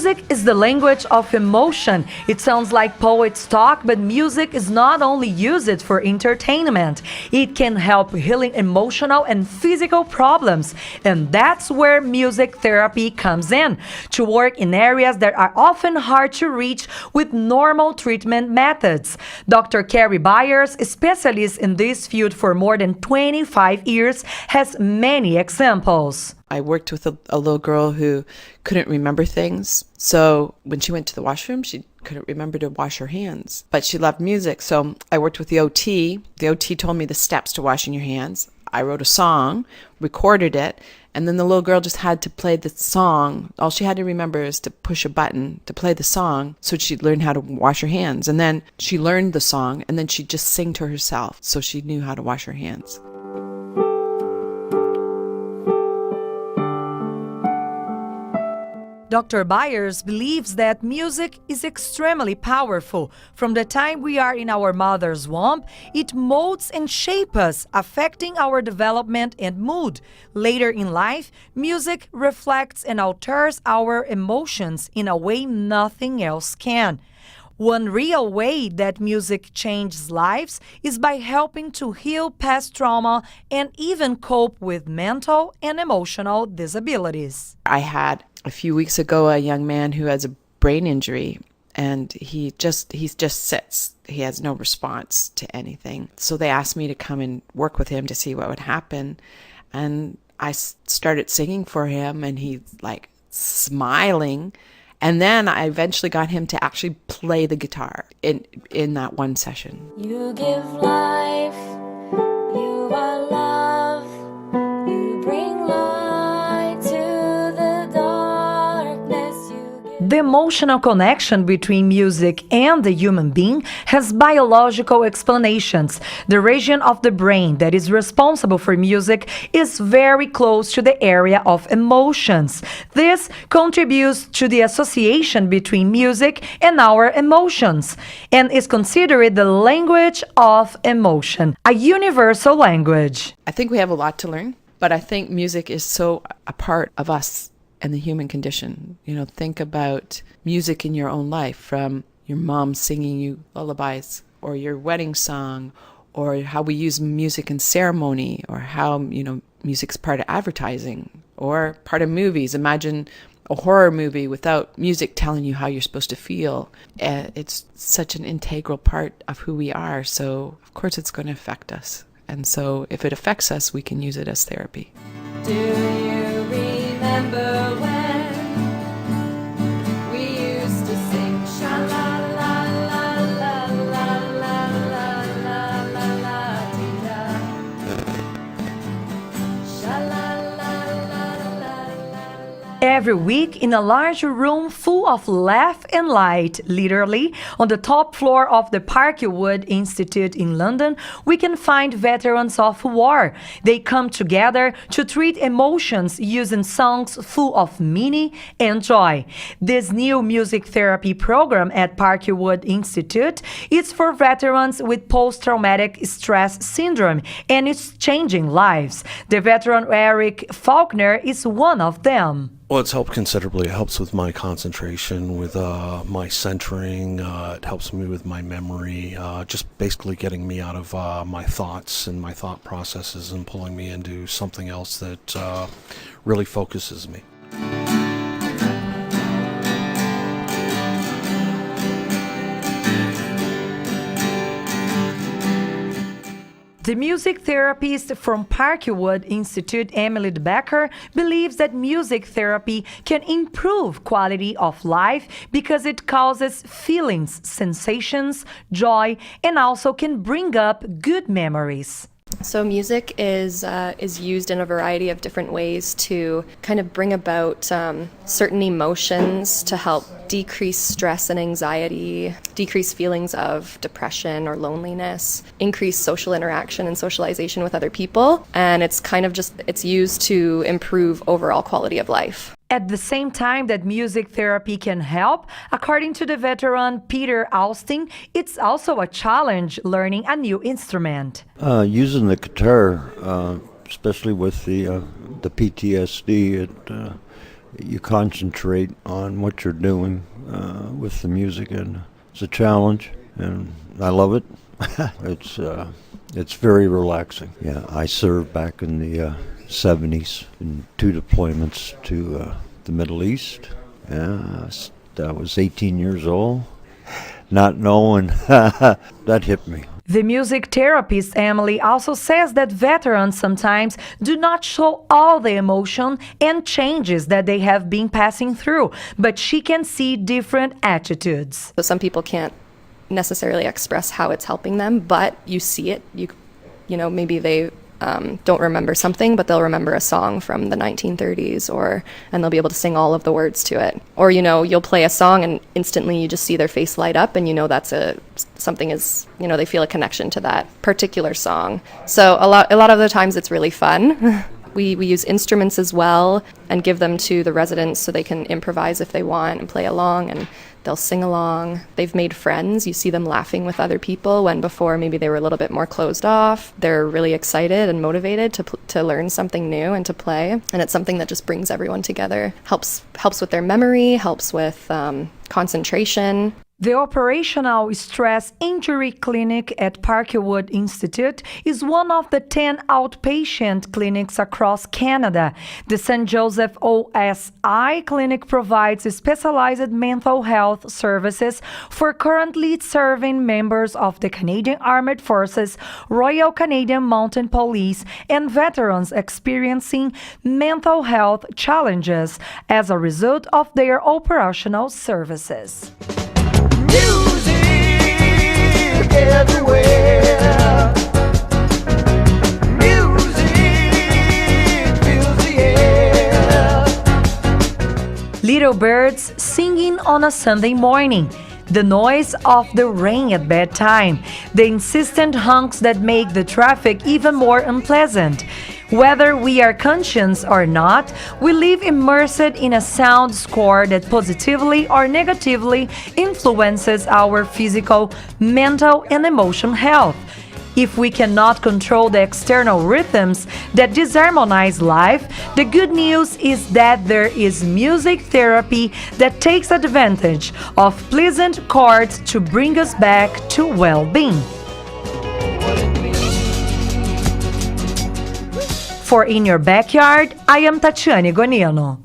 Music is the language of emotion. It sounds like poets talk, but music is not only used for entertainment. It can help healing emotional and physical problems. And that's where music therapy comes in, to work in areas that are often hard to reach with normal treatment methods. Dr. Carrie Byers, a specialist in this field for more than 25 years, has many examples. I worked with a little girl who couldn't remember things. So when she went to the washroom, she couldn't remember to wash her hands. But she loved music. So I worked with the OT. The OT told me the steps to washing your hands. I wrote a song, recorded it, and then the little girl just had to play the song. All she had to remember is to push a button to play the song so she'd learn how to wash her hands. And then she learned the song, and then she'd just sing to herself so she knew how to wash her hands. Dr. Byers believes that music is extremely powerful. From the time we are in our mother's womb, it molds and shapes us, affecting our development and mood. Later in life, music reflects and alters our emotions in a way nothing else can. One real way that music changes lives is by helping to heal past trauma and even cope with mental and emotional disabilities. I had a few weeks ago a young man who has a brain injury, and he just sits. He has no response to anything. So they asked me to come and work with him to see what would happen. And I started singing for him, and he's like smiling. And then I eventually got him to actually play the guitar in that one session. You give life, you are love, you bring light to the darkness. The emotional connection between music and the human being has biological explanations. The region of the brain that is responsible for music is very close to the area of emotions. This contributes to the association between music and our emotions and is considered the language of emotion, a universal language. I think we have a lot to learn, but I think music is so a part of us and the human condition. You know, think about music in your own life, from your mom singing you lullabies, or your wedding song, or how we use music in ceremony, or how, music's part of advertising or part of movies. Imagine a horror movie without music telling you how you're supposed to feel. It's such an integral part of who we are, so of course it's going to affect us. And so if it affects us, we can use it as therapy. Do you remember when we used to sing sha la la la la la la la la la la sha la la la la. Every week in a large room full of laugh and light, literally, on the top floor of the Parkwood Institute in London, we can find veterans of war. They come together to treat emotions using songs full of meaning and joy. This new music therapy program at Parkwood Institute is for veterans with post-traumatic stress syndrome, and it's changing lives. The veteran Eric Faulkner is one of them. Well, it's helped considerably. It helps with my concentration, with my centering. It helps me with my memory, just basically getting me out of my thoughts and my thought processes and pulling me into something else that really focuses me. The music therapist from Parkwood Institute, Emily Becker, believes that music therapy can improve quality of life because it causes feelings, sensations, joy, and also can bring up good memories. So music is used in a variety of different ways to kind of bring about certain emotions to help decrease stress and anxiety, decrease feelings of depression or loneliness, increase social interaction and socialization with other people, and it's kind of it's used to improve overall quality of life. At the same time that music therapy can help, according to the veteran Peter Austin, it's also a challenge learning a new instrument. Using the guitar, especially with the PTSD, you concentrate on what you're doing with the music, and it's a challenge, and I love it. It's very relaxing. Yeah, I served back in the 70s in 2 deployments to the Middle East. Yeah, I was 18 years old, not knowing that hit me. The music therapist Emily also says that veterans sometimes do not show all the emotion and changes that they have been passing through, but she can see different attitudes. So some people can't necessarily express how it's helping them, but you see it. You know, maybe they don't remember something, but they'll remember a song from the 1930s, and they'll be able to sing all of the words to it. Or, you know, you'll play a song and instantly you just see their face light up, and you know that's something is, you know, they feel a connection to that particular song. So a lot of the times it's really fun. We use instruments as well and give them to the residents so they can improvise if they want and play along, and they'll sing along. They've made friends. You see them laughing with other people when before maybe they were a little bit more closed off. They're really excited and motivated to learn something new and to play. And it's something that just brings everyone together. Helps with their memory, helps with concentration. The Operational Stress Injury Clinic at Parkwood Institute is one of the 10 outpatient clinics across Canada. The St. Joseph OSI Clinic provides specialized mental health services for currently serving members of the Canadian Armed Forces, Royal Canadian Mounted Police, and veterans experiencing mental health challenges as a result of their operational services. Music everywhere. Music fills the air. Little birds singing on a Sunday morning. The noise of the rain at bedtime. The insistent honks that make the traffic even more unpleasant. Whether we are conscious or not, we live immersed in a sound score that positively or negatively influences our physical, mental, and emotional health. If we cannot control the external rhythms that disharmonize life, the good news is that there is music therapy that takes advantage of pleasant chords to bring us back to well-being. For In Your Backyard, I am Tatiane Gonino.